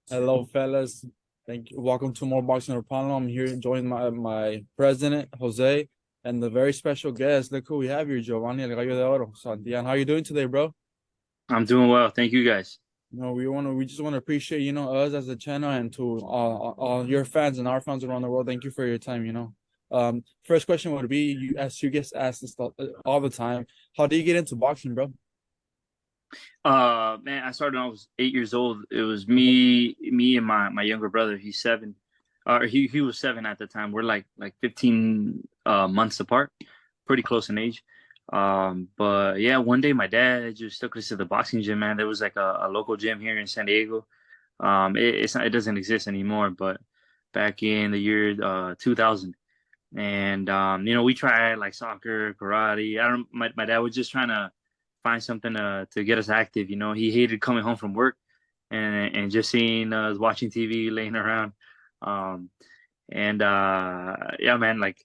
Hello, fellas. Thank you. Welcome to More Boxing Panel. I'm here joined my president, Jose, and the very special guest. Look who we have here, Giovani El Gallo de Oro, Santillan. How you doing today, bro? I'm doing well. Thank you guys. We just want to appreciate, us as a channel and to all your fans and our fans around the world. Thank you for your time. First question would be, you get asked this all the time. How do you get into boxing, bro? Man, I started when I was 8 years old. It was me and my younger brother. He's seven. He was seven at the time. We're like 15 months apart, pretty close in age. But yeah, one day my dad just took us to the boxing gym, man. There was like a local gym here in San Diego. It doesn't exist anymore, but back in the year 2000. And we tried like soccer, karate. I don't my dad was just trying to find something to get us active. He hated coming home from work and just seeing us watching TV, laying around. Um, and yeah, man, like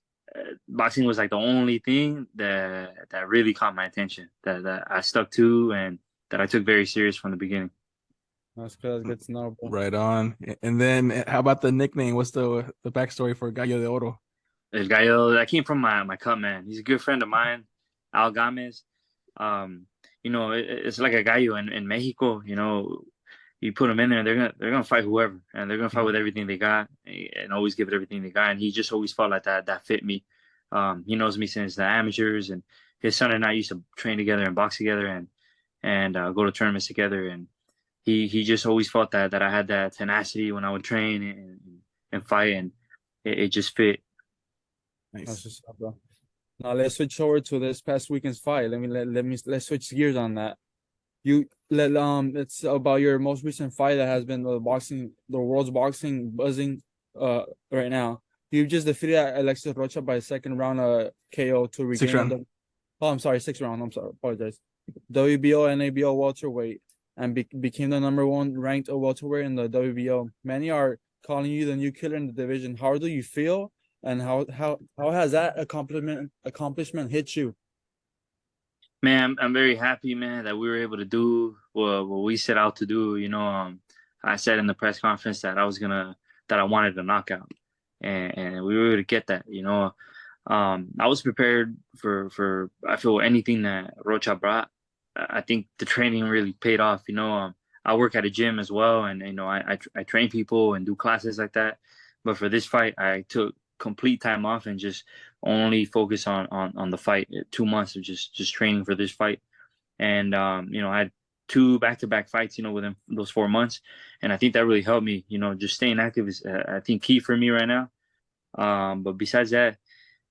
boxing was like the only thing that really caught my attention that I stuck to and that I took very serious from the beginning. That's good. That's good to know, bro. Right on. And then how about the nickname? What's the backstory for Gallo de Oro? El Gallo, that came from my cut man. He's a good friend of mine, Al Gomez. Um, it's like a gallo in Mexico. You put them in there, they're gonna fight whoever, and they're gonna fight with everything they got, and always give it everything they got. And he just always felt like that fit me. He knows me since the amateurs, and his son and I used to train together and box together, and go to tournaments together. And he just always felt that I had that tenacity when I would train and fight, and it just fit. That's Nice. just bro. Now let's switch over to this past weekend's fight. Let's switch gears on that. It's about your most recent fight that has been the world's boxing buzzing right now. You just defeated Alexis Rocha by second round KO to Six regain round. I'm sorry, sixth round. I'm sorry, apologize. WBO and ABO welterweight and became the number one ranked welterweight in the WBO. Many are calling you the new killer in the division. How do you feel? And how has that accomplishment hit you? Man, I'm very happy, man, that we were able to do what we set out to do. I said in the press conference that I wanted a knockout, and we were able to get that. I was prepared for I feel anything that Rocha brought. I think the training really paid off. I work at a gym as well, and I train people and do classes like that. But for this fight, I took complete time off and just only focus on the fight. 2 months of just training for this fight, and I had two back-to-back fights, within those 4 months, and I think that really helped me. Just staying active is I think key for me right now. But besides that,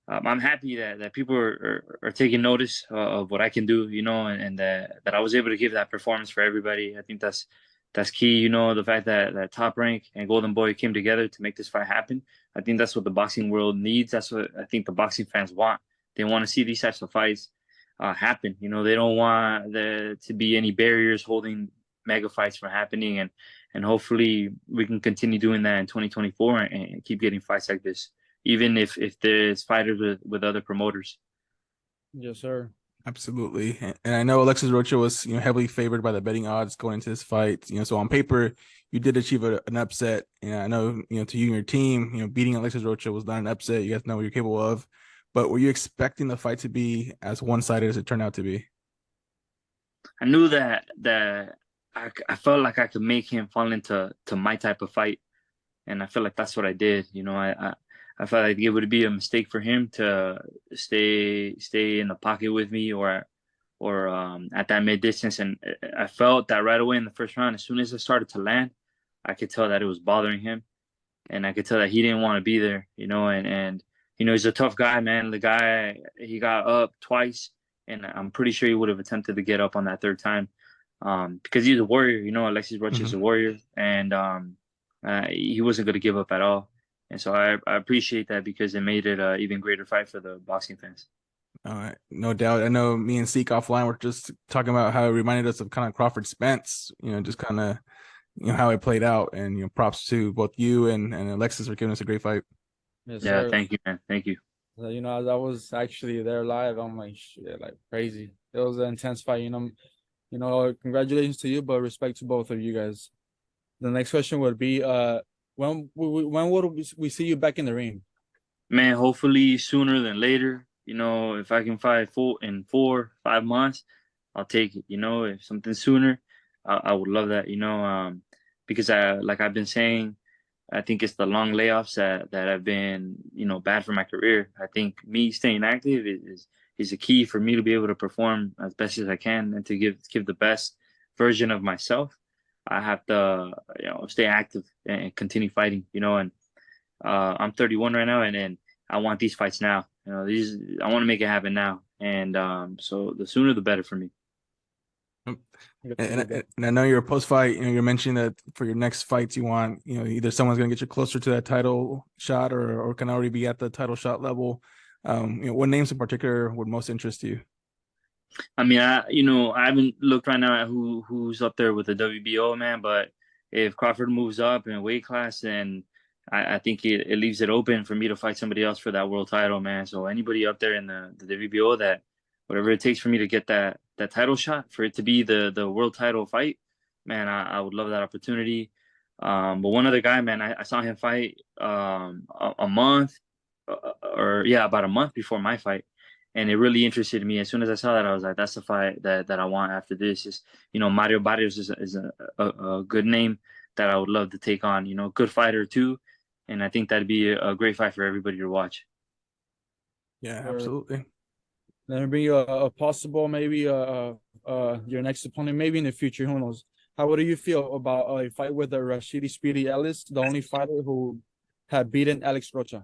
I'm happy that people are taking notice of what I can do, and that I was able to give that performance for everybody. I think that's key. The fact that Top Rank and Golden Boy came together to make this fight happen. I think that's what the boxing world needs. That's what I think the boxing fans want. They want to see these types of fights happen. They don't want there to be any barriers holding mega fights from happening, and hopefully we can continue doing that in 2024 and keep getting fights like this, even if there's fighters with other promoters. Yes, sir. Absolutely. And I know Alexis Rocha was, heavily favored by the betting odds going into this fight. So on paper, you did achieve an upset. And I know, to you and your team, beating Alexis Rocha was not an upset. You guys know what you're capable of. But were you expecting the fight to be as one-sided as it turned out to be? I knew that I felt like I could make him fall into my type of fight, and I feel like that's what I did. I felt like it would be a mistake for him to stay in the pocket with me or at that mid distance, and I felt that right away in the first round. As soon as I started to land, I could tell that it was bothering him, and I could tell that he didn't want to be there. And he's a tough guy, man. The guy, he got up twice, and I'm pretty sure he would have attempted to get up on that third time, because he's a warrior. Alexis Rocha is a Mm-hmm. warrior, and he wasn't going to give up at all. And so I appreciate that because it made it an even greater fight for the boxing fans. All right, no doubt. I know me and Seek offline were just talking about how it reminded us of kind of Crawford Spence, just kind of, how it played out. And, props to both you and Alexis for giving us a great fight. Yes, Yeah, sir. thank you, man. Thank you. As I was actually there live, I'm like, shit, like crazy. It was an intense fight. Congratulations to you, but respect to both of you guys. The next question would be, when would we see you back in the ring? Man, hopefully sooner than later. You know, if I can fight in 4 5 months, I'll take it. You know, if something sooner, I would love that. You know, because like I've been saying, I think it's the long layoffs that have been, you know, bad for my career. I think me staying active is a key for me to be able to perform as best as I can and to give the best version of myself. I have to, you know, stay active and continue fighting. You know, and I'm 31 right now, and I want these fights now. You know, I want to make it happen now, and so the sooner the better for me. And I know you're post fight, you know, you're mentioning that for your next fights, you want, you know, either someone's going to get you closer to that title shot or can already be at the title shot level. You know, what names in particular would most interest you? I mean, I haven't looked right now at who's up there with the WBO, man. But if Crawford moves up in weight class, then I think it leaves it open for me to fight somebody else for that world title, man. So anybody up there in the WBO, that whatever it takes for me to get that title shot, for it to be the world title fight, man, I would love that opportunity. But one other guy, man, I saw him fight a month, or yeah, about a month before my fight, and it really interested me. As soon as I saw that, I was like, "That's the fight that I want after this." Is, you know, Mario Barrios is a good name that I would love to take on. You know, good fighter too, and I think that'd be a great fight for everybody to watch. Yeah, Or absolutely. then bring you a possible, maybe your next opponent, maybe in the future, who knows? How do you feel about a fight with Rashidi Speedy Ellis, the only fighter who had beaten Alex Rocha?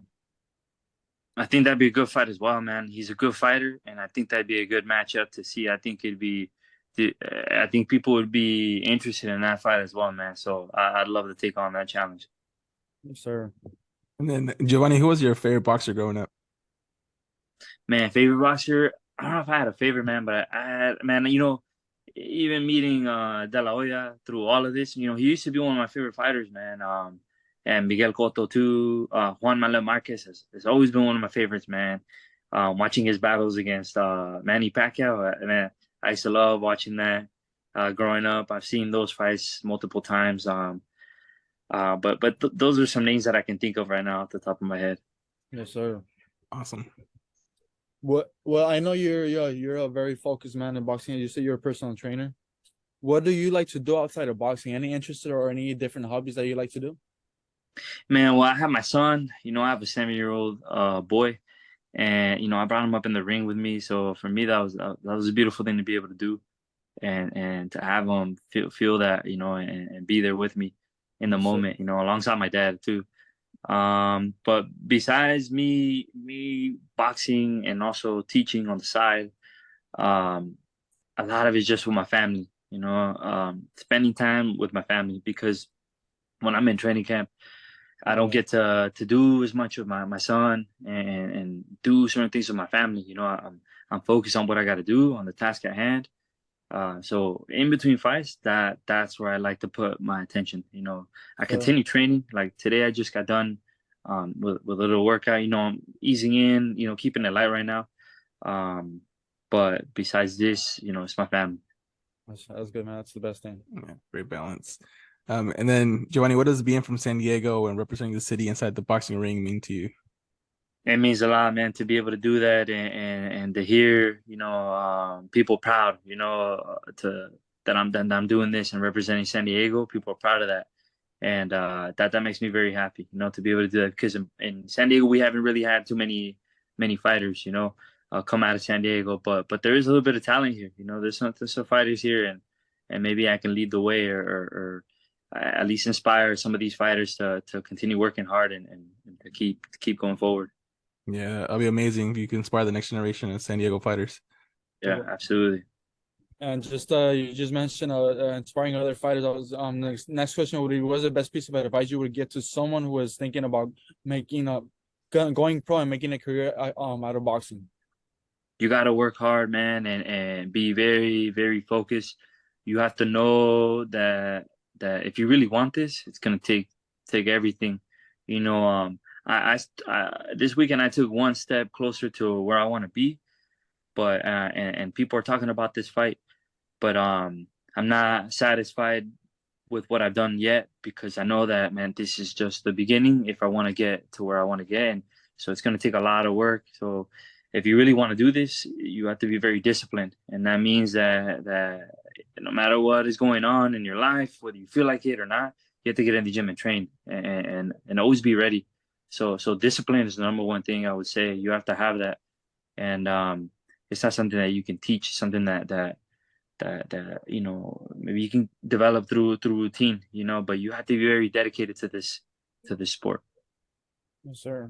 I think that'd be a good fight as well, man. He's a good fighter, and I think that'd be a good matchup to see. I think I think people would be interested in that fight as well, man. So I'd love to take on that challenge. Yes, sir. And then Giovani, who was your favorite boxer growing up? Man, favorite boxer? I don't know if I had a favorite, man, but man, you know, even meeting De La Hoya through all of this, you know, he used to be one of my favorite fighters, man. And Miguel Cotto too. Juan Manuel Marquez has always been one of my favorites, man. Watching his battles against Manny Pacquiao, man, I used to love watching that. Growing up, I've seen those fights multiple times. But those are some names that I can think of right now off the top of my head. Yes, sir. Awesome. Well, I know you're a very focused man in boxing. You say you're a personal trainer. What do you like to do outside of boxing? Any interests or any different hobbies that you like to do? Man, well, I have my son. You know, I have a 7-year-old boy, and you know, I brought him up in the ring with me. So for me, that was a beautiful thing to be able to do, and to have him feel that, you know, and be there with me in the Yes, sir. moment. You know, alongside my dad too. But besides me boxing and also teaching on the side, um, a lot of it's just with my family. You know, spending time with my family, because when I'm in training camp, I don't Yeah. get to do as much with my son and do certain things with my family. You know, I'm focused on what I got to do on the task at hand. So in between fights, that's where I like to put my attention. You know, I So continue training. Like today, I just got done with a little workout. You know, I'm easing in. You know, keeping it light right now. Um, but besides this, you know, it's my family. that's good, man. That's the best thing. Yeah, great balance. And then Giovani, what does being from San Diego and representing the city inside the boxing ring mean to you? It means a lot, man, to be able to do that, and to hear, you know, people proud, you know, to that I'm doing this and representing San Diego. People are proud of that, and that makes me very happy, you know, to be able to do that, because in San Diego we haven't really had too many fighters, you know, come out of San Diego, but there is a little bit of talent here, you know. There's some fighters here, and maybe I can lead the way, or at least inspire some of these fighters to continue working hard, and to keep going forward. Yeah, it'll be amazing if you can inspire the next generation of San Diego fighters. Yeah, absolutely. And just you just mentioned inspiring other fighters. I was next question would be, what's the best piece of advice you would give to someone who is thinking about making a going pro and making a career out of boxing? You got to work hard, man, and be very, very focused. You have to know that if you really want this, it's gonna take everything. You know, this weekend I took one step closer to where I want to be, but and people are talking about this fight, but I'm not satisfied with what I've done yet, because I know that, man, this is just the beginning if I want to get to where I want to get. And so it's going to take a lot of work. So if you really want to do this, you have to be very disciplined. And that means that no matter what is going on in your life, whether you feel like it or not, you have to get in the gym and train and always be ready. So discipline is the number one thing I would say. You have to have that. And it's not something that you can teach, something that you know, maybe you can develop through routine, you know, but you have to be very dedicated to this sport. Yes, sir.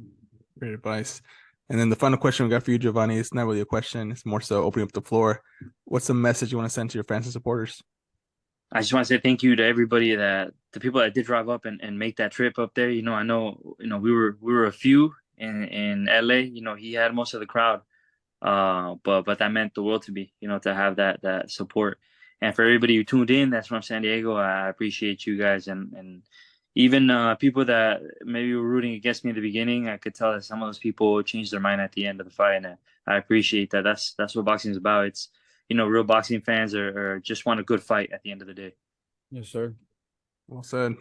Great advice. And then the final question we got for you, Giovani, is not really a question. It's more so opening up the floor. What's the message you want to send to your fans and supporters? I just want to say thank you to everybody, the people that did drive up and make that trip up there. You know, I know, you know, we were a few in LA. You know, he had most of the crowd, but that meant the world to me, you know, to have that support. And for everybody who tuned in, that's from San Diego. I appreciate you guys, and even people that maybe were rooting against me in the beginning. I could tell that some of those people changed their mind at the end of the fight, and I appreciate that. That's what boxing is about. It's, you know, real boxing fans are just want a good fight at the end of the day. Yes, sir. Well said.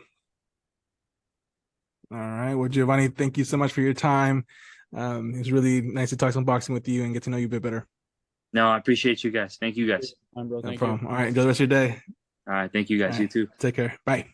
All right. Well, Giovani, thank you so much for your time. It was really nice to talk some boxing with you and get to know you a bit better. No, I appreciate you guys. Thank you guys. Bro, No thank problem. you. All right. Enjoy the rest of your day. All right. Thank you guys. All You right. too. Take care. Bye.